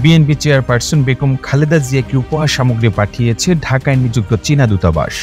BNP chairperson Begum Khaleda জিয়াকে উপহার সামগ্রী পাঠিয়েছে ঢাকায় নিযুক্ত চীনা দূতাবাস।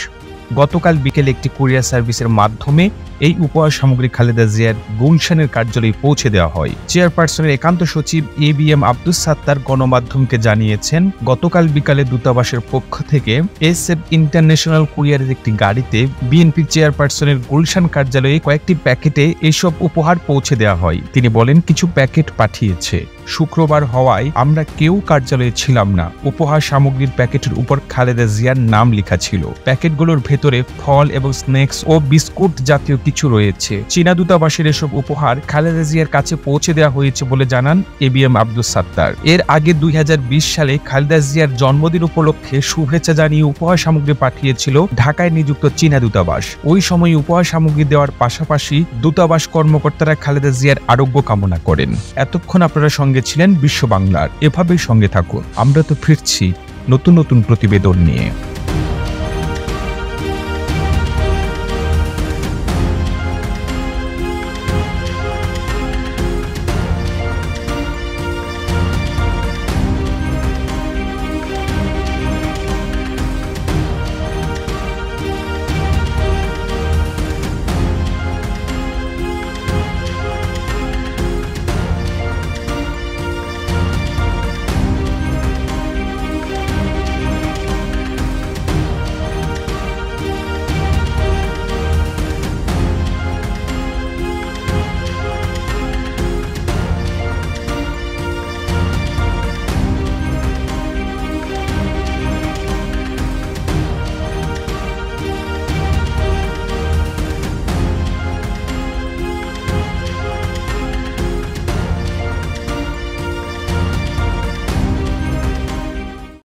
গতকাল বিকেলে একটি কুরিয়ার সার্ভিসের মাধ্যমে এই উপহার সামগ্রী খালেদা জিয়ার গুলশানের কার্যালয়ে পৌঁছে দেওয়া হয়। চেয়ারপারসনের একান্ত সচিব এবিএম আব্দুস সাত্তার গণমাধ্যমকে জানিয়েছেন, গতকাল বিকালে দূতাবাসের পক্ষ থেকে এসএফ ইন্টারন্যাশনাল কুরিয়ারের একটি গাড়িতে বিএনপি চেয়ারপারসনের গুলশান কার্যালয়ে কয়েকটি প্যাকেটে এসব উপহার পৌঁছে দেওয়া হয়। তিনি বলেন, কিছু প্যাকেট পাঠিয়েছে। শুক্রবার হওয়ায় আমরা কেউ কার্যালয়ে ছিলাম না। উপহার সামগ্রীর প্যাকেটের উপর খালেদা জিয়ার নাম লেখা ছিল। প্যাকেটগুলোর ভেতরে ফল এবং স্ন্যাক্স ও বিস্কুট জাতীয় কিছু রয়েছে। চীনা দূতাবাসের এসব উপহার খালেদা জিয়ার কাছে পৌঁছে দেওয়া হয়েছে বলে জানান এবিএম আব্দুস সাত্তার। এর আগে 2020 সালে খালেদা জিয়ার জন্মদিন উপলক্ষে শুভেচ্ছা জানিয়ে উপহার সামগ্রী পাঠিয়েছিল ঢাকায় নিযুক্ত চীনা দূতাবাস। ওই সময় উপহার সামগ্রী দেওয়ার পাশাপাশি দূতাবাস কর্মকর্তারা খালেদা জিয়ার আরোগ্য কামনা করেন। এতক্ষণ আপনারা সঙ্গে ছিলেন বিশ্ব বাংলার। এভাবেই সঙ্গে থাকুন, আমরা তো ফিরছি নতুন নতুন প্রতিবেদন নিয়ে।